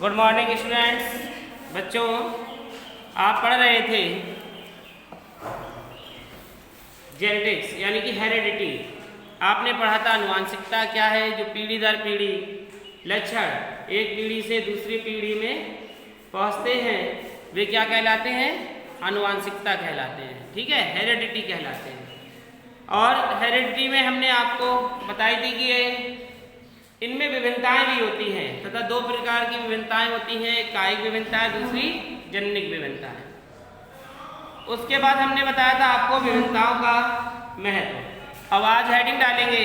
Good morning students. बच्चों, आप पढ़ रहे थे जेनेटिक्स यानी कि हेरेडिटी। आपने पढ़ा था आनुवांशिकता क्या है, जो पीढ़ी दर पीढ़ी लक्षण एक पीढ़ी से दूसरी पीढ़ी में पहुंचते हैं वे क्या कहलाते हैं, आनुवांशिकता कहलाते हैं। ठीक है, हेरेडिटी कहलाते हैं। और हेरेडिटी में हमने आपको बताई थी कि इनमें विभिन्नताएं भी होती हैं तथा दो प्रकार की विभिन्नताएं होती हैं, एक कायिक विभिन्नता है, दूसरी जननिक विभिन्नता है। उसके बाद हमने बताया था आपको विभिन्नताओं का महत्व। अब आज हेडिंग डालेंगे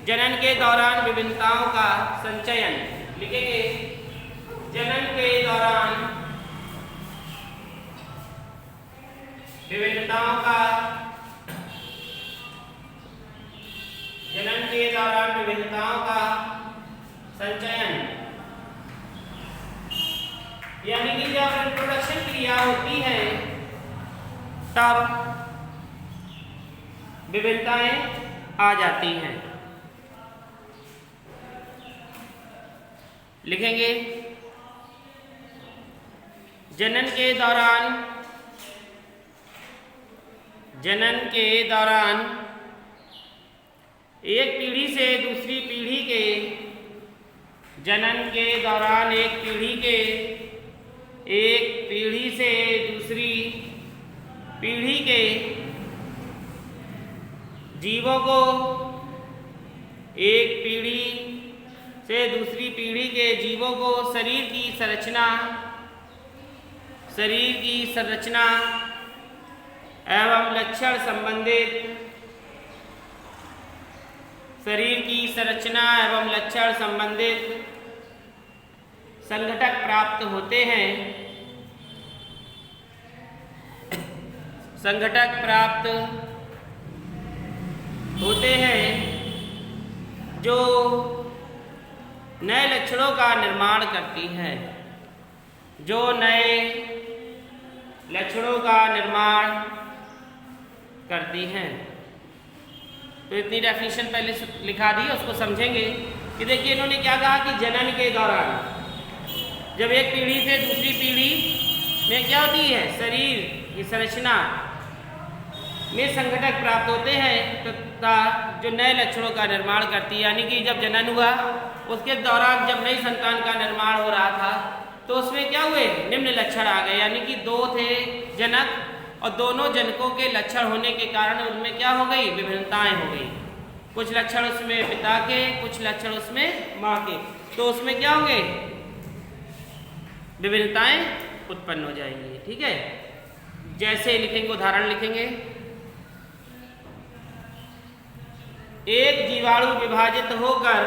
जनन के दौरान विभिन्नताओं का संचयन। लिखेंगे जनन के दौरान विभिन्नताओं का, जनन के दौरान विभिन्नताओं का संचयन, यानी कि जब रिप्रोडक्शन क्रिया होती है तब विभिन्नताएं आ जाती हैं। लिखेंगे जनन के दौरान एक पीढ़ी से दूसरी पीढ़ी के, जनन के दौरान एक पीढ़ी से दूसरी पीढ़ी के जीवों को, एक पीढ़ी से दूसरी पीढ़ी के जीवों को शरीर की संरचना एवं लक्षण संबंधित संघटक प्राप्त होते हैं। जो नए लक्षणों का निर्माण करती हैं, तो इतनी डेफिनेशन पहले लिखा दी, उसको समझेंगे कि देखिए इन्होंने क्या कहा कि जनन के दौरान जब एक पीढ़ी से दूसरी पीढ़ी में क्या होती है, शरीर की संरचना में संघटक प्राप्त होते हैं तथा जो नए लक्षणों का निर्माण करती है। यानी कि जब जनन हुआ उसके दौरान जब नई संतान का निर्माण हो रहा था तो उसमें क्या हुए, निम्न लक्षण आ गए। यानी कि दो थे जनक और दोनों जनकों के लक्षण होने के कारण उनमें क्या हो गई, विभिन्नताएं हो गई। कुछ लक्षण उसमें पिता के, कुछ लक्षण उसमें माँ के, तो उसमें क्या होंगे, विभिन्नताएं उत्पन्न हो जाएंगी। ठीक है, जैसे लिखेंगे, उदाहरण लिखेंगे, एक जीवाणु विभाजित होकर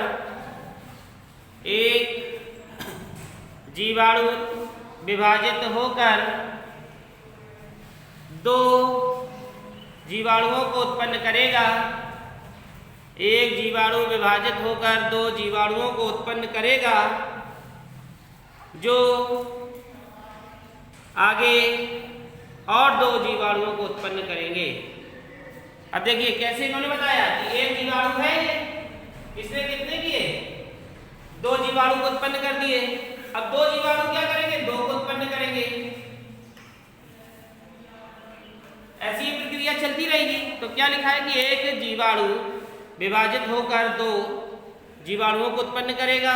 दो जीवाणुओं को उत्पन्न करेगा। एक जीवाणु विभाजित होकर दो जीवाणुओं को उत्पन्न करेगा जो आगे और दो जीवाणुओं को उत्पन्न करेंगे। अब देखिए कैसे इन्होंने बताया कि एक जीवाणु है, इसने कितने किए, दो जीवाणु को उत्पन्न कर दिए। अब दो जीवाणु क्या करेंगे, दो को उत्पन्न करेंगे। ऐसी ही प्रक्रिया चलती रहेगी। तो क्या लिखा है कि एक जीवाणु विभाजित होकर दो जीवाणुओं को उत्पन्न करेगा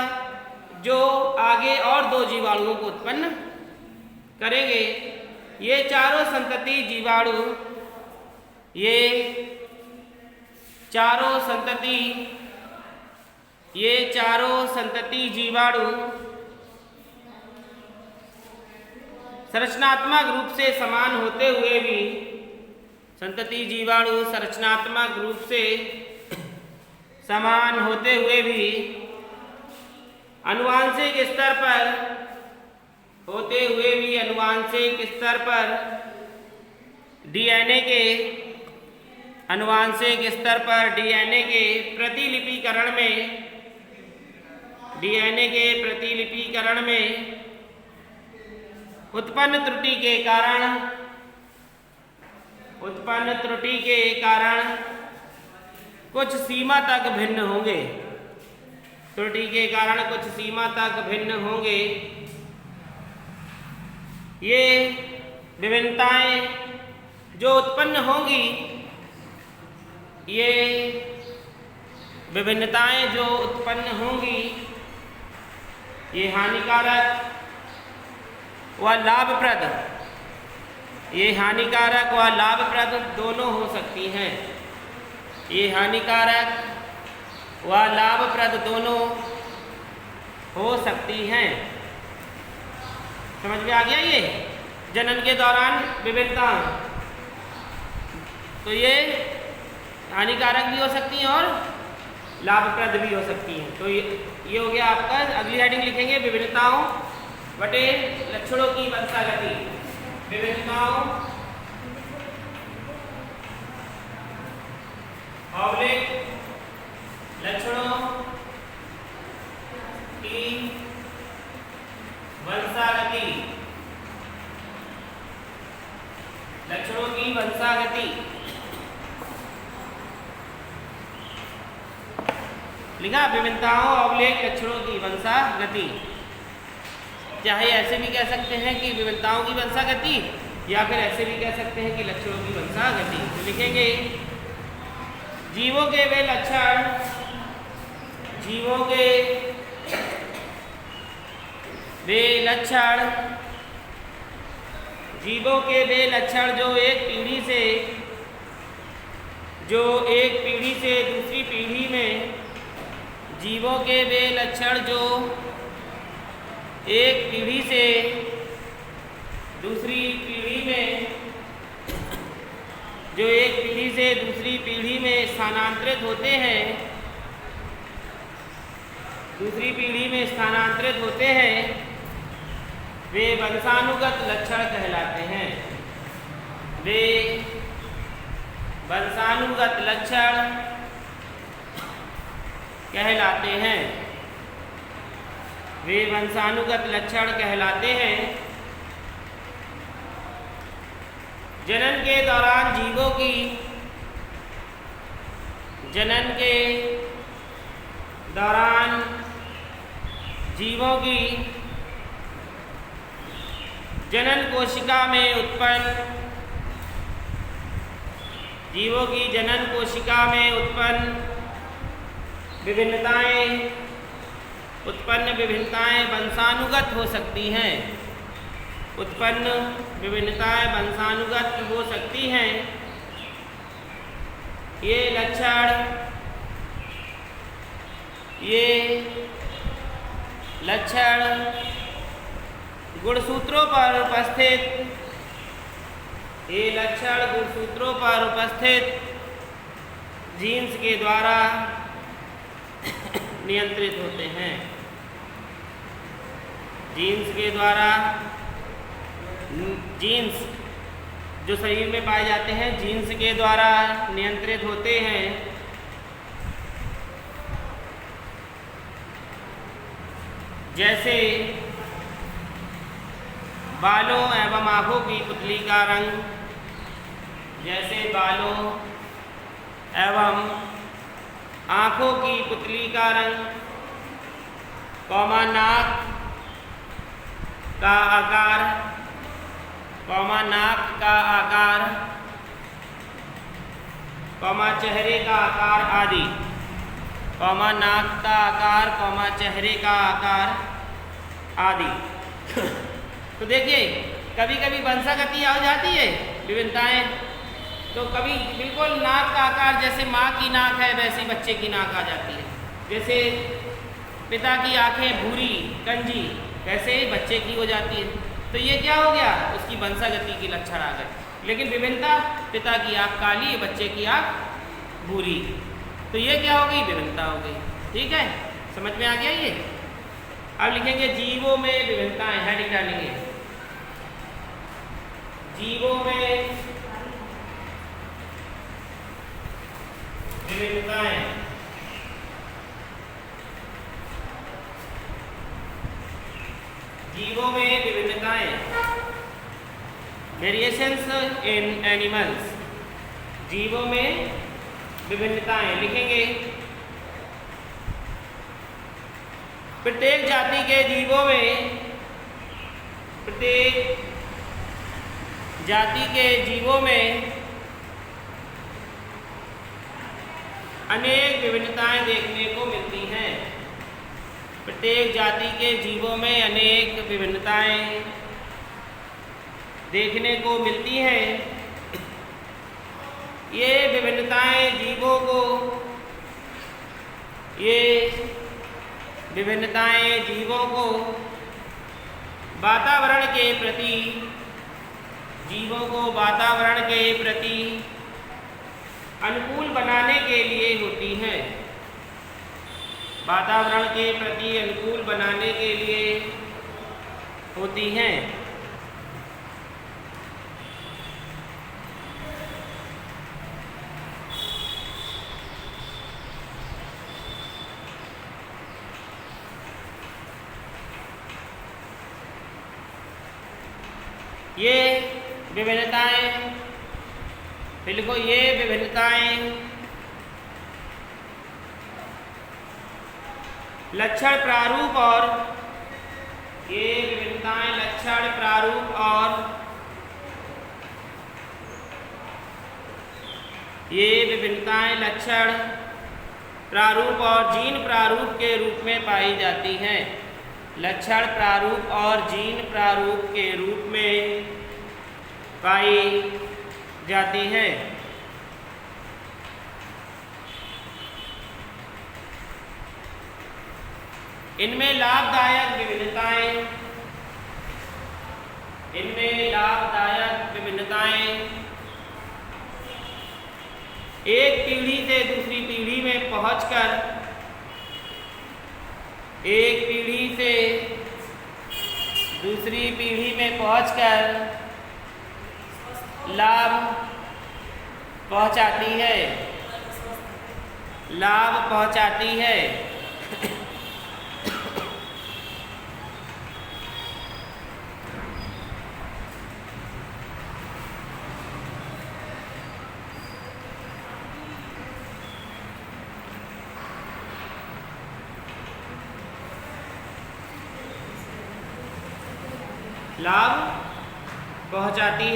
जो आगे और दो जीवाणुओं को उत्पन्न करेंगे। ये चारों संतति जीवाणु संरचनात्मक रूप से समान होते हुए भी, संतति जीवाणु संरचनात्मक रूप से समान होते हुए भी आनुवांशिक स्तर पर डीएनए के प्रतिलिपिकरण में उत्पन्न त्रुटि के कारण कुछ सीमा तक भिन्न होंगे। ये विभिन्नताएं जो उत्पन्न होंगी, ये विभिन्नताएं जो उत्पन्न होंगी, ये हानिकारक व लाभप्रद, ये हानिकारक व लाभप्रद दोनों हो सकती हैं। ये हानिकारक व लाभप्रद दोनों हो सकती हैं। समझ में आ गया? ये जनन के दौरान विभिन्नता, तो ये हानिकारक भी हो सकती हैं और लाभप्रद भी हो सकती हैं। तो ये हो गया आपका। अगली हेडिंग लिखेंगे विभिन्नताओं बटे लक्षणों की वंशागति। विभिन्नताओं ऑब्लिक लक्षणों की वंशागति। लक्षणों की वंशागति लिखा। विभिन्नताओं ऑब्लिक लक्षणों की वंशागति। चाहे ऐसे भी कह सकते हैं कि विभिन्नताओं की वंशागति, या फिर ऐसे भी कह सकते हैं कि लक्षणों की वंशागति। तो लिखेंगे जीवों के वे लक्षण, जीवों के वे लक्षण, जीवों के वे लक्षण जो एक पीढ़ी से दूसरी पीढ़ी में, जीवों के वे लक्षण जो एक पीढ़ी से दूसरी पीढ़ी में, जो एक पीढ़ी से दूसरी पीढ़ी में स्थानांतरित होते हैं, दूसरी पीढ़ी में स्थानांतरित होते हैं, वे वंशानुगत लक्षण कहलाते हैं। वे वंशानुगत लक्षण कहलाते हैं। वे वंशानुगत लक्षण कहलाते हैं। जनन के दौरान जीवों की, जनन के दौरान जीवों की जनन कोशिका में उत्पन्न, जीवों की जनन कोशिका में उत्पन्न विभिन्नताएं वंशानुगत हो सकती हैं। उत्पन्न विभिन्नताएं वंशानुगत हो सकती हैं। ये लक्षण गुणसूत्रों पर उपस्थित, ये लक्षण गुणसूत्रों पर उपस्थित जीन्स के द्वारा नियंत्रित होते हैं। जीन्स के द्वारा, जीन्स जो शरीर में पाए जाते हैं, जीन्स के द्वारा नियंत्रित होते हैं। जैसे बालों एवं आँखों की पुतली का रंग, जैसे बालों एवं आँखों की पुतली का रंग, कौमा नाक का आकार, कौमा नाक का आकार, कौमा चेहरे का आकार आदि। कौमा नाक का आकार, कौमा चेहरे का आकार आदि। तो देखिए कभी कभी वंशागति आ जाती है, विभिन्नताएं। तो कभी बिल्कुल नाक का आकार जैसे माँ की नाक है वैसे बच्चे की नाक आ जाती है। जैसे पिता की आंखें भूरी कंजी वैसे ही बच्चे की हो जाती है। तो ये क्या हो गया? उसकी वंशागति की लक्षण आ गए। लेकिन विभिन्नता, पिता की आँख काली, बच्चे की आँख भूरी, तो ये क्या हो गई? विभिन्नता हो गई। ठीक है, समझ में आ गया ये? अब लिखेंगे जीवों में विभिन्नताएं, हेडिंग डालेंगे जीवों में विभिन्नताएं। जीवों में विभिन्नताएं, वेरिएशंस इन एनिमल्स। जीवों में विभिन्नताएं लिखेंगे प्रत्येक जाति के जीवों में, प्रत्येक जाति के जीवों में अनेक विभिन्नताएं देखने को मिलती हैं। प्रत्येक जाति के जीवों में अनेक विभिन्नताएं देखने को मिलती हैं। ये विभिन्नताएं जीवों को वातावरण के प्रति अनुकूल बनाने के लिए होती हैं। वातावरण के प्रति अनुकूल बनाने के लिए होती हैं। ये विभिन्नताएं लक्षण प्रारूप और जीन प्रारूप के रूप में पाई जाती हैं। लक्षण प्रारूप और जीन प्रारूप के रूप में पाई जाती हैं। इनमें लाभदायक विभिन्नताएं एक पीढ़ी से दूसरी पीढ़ी में पहुंचकर लाभ पहुंचाती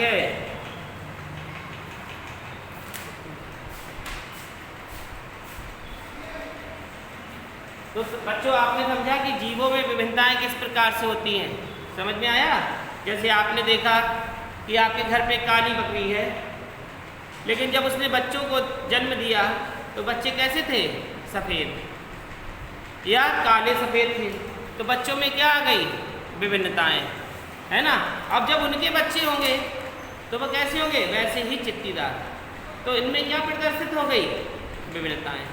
है। तो बच्चों, आपने समझा कि जीवों में विभिन्नताएं किस प्रकार से होती हैं। समझ में आया? जैसे आपने देखा कि आपके घर पे काली बकरी है, लेकिन जब उसने बच्चों को जन्म दिया तो बच्चे कैसे थे? सफ़ेद या काले सफ़ेद थे। तो बच्चों में क्या आ गई? विभिन्नताएं, है ना। अब जब उनके बच्चे होंगे तो वह कैसे होंगे? वैसे ही चित्तीदार। तो इनमें क्या प्रदर्शित हो गई? विभिन्नताएं।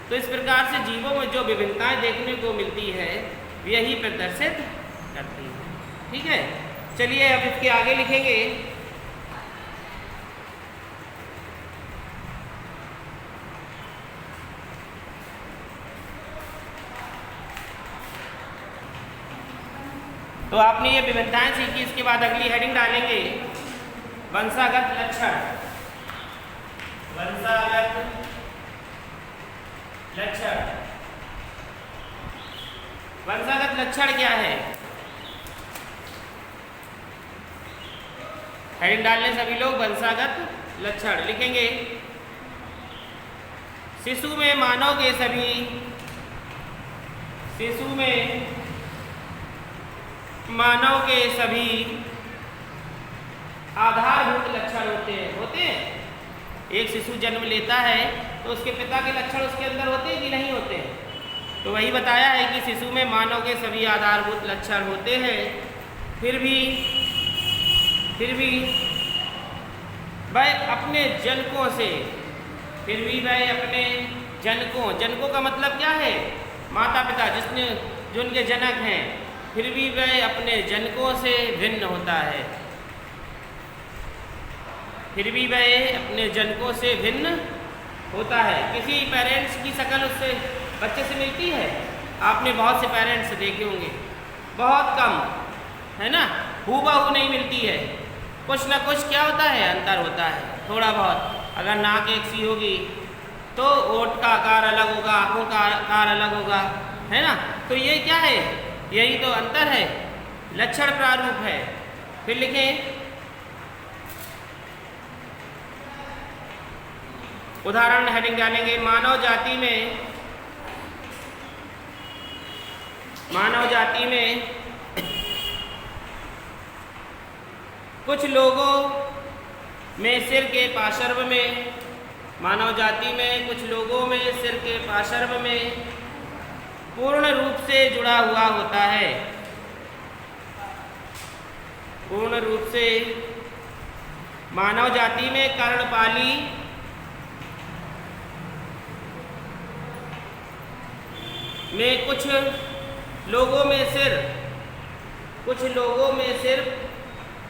तो इस प्रकार से जीवों में जो विभिन्नताएं देखने को मिलती है यही प्रदर्शित करती है। ठीक है, चलिए अब इसके आगे लिखेंगे। तो आपने ये विभिन्नताएं सीखी, इसके बाद अगली हेडिंग डालेंगे वंशागत लक्षण। वंशागत लक्षण क्या है? हेडिंग डालने सभी लोग वंशागत लक्षण लिखेंगे। शिशु में मानव के सभी आधारभूत लक्षण होते हैं। एक शिशु जन्म लेता है तो उसके पिता के लक्षण उसके अंदर होते हैं कि नहीं होते हैं? तो वही बताया है कि शिशु में मानव के सभी आधारभूत लक्षण होते हैं। फिर भी वह अपने जनकों का मतलब क्या है? माता पिता, जो उनके जनक हैं। फिर भी वह अपने जनकों से भिन्न होता है। किसी पेरेंट्स की शक्ल उससे बच्चे से मिलती है? आपने बहुत से पेरेंट्स देखे होंगे, बहुत कम, है ना। हूबहू नहीं मिलती है, कुछ ना कुछ क्या होता है? अंतर होता है थोड़ा बहुत। अगर नाक एक सी होगी तो ओठ का आकार अलग होगा, आँखों का आकार अलग होगा, है ना। तो ये क्या है? यही तो अंतर है, लक्षण प्रारूप है। फिर लिखें उदाहरण हेडिंग डालेंगे, मानव जाति में कुछ लोगों में सिर के पार्श्व में, मानव जाति में कुछ लोगों में सिर के पार्श्व में पूर्ण रूप से जुड़ा हुआ होता है। पूर्ण रूप से मानव जाति में कर्णपाली में कुछ लोगों में सिर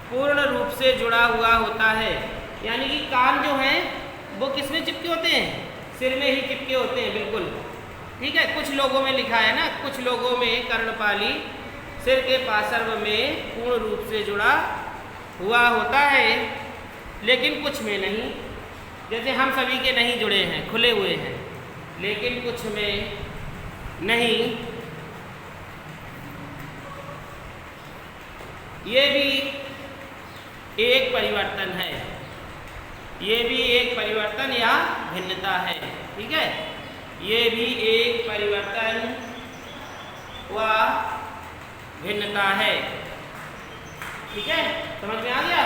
पूर्ण रूप से जुड़ा हुआ होता है। यानी कि कान जो हैं वो किस में चिपके होते हैं? सिर में ही चिपके होते हैं, बिल्कुल ठीक है। कुछ लोगों में लिखा है ना, कुछ लोगों में कर्णपाली सिर के पार्श्व में पूर्ण रूप से जुड़ा हुआ होता है, लेकिन कुछ में नहीं। जैसे हम सभी के नहीं जुड़े हैं, खुले हुए हैं, लेकिन कुछ में नहीं। ये भी एक परिवर्तन है, ये भी एक परिवर्तन या भिन्नता है, ठीक है। ये भी एक परिवर्तन व भिन्नता है, ठीक है। समझ में आ गया?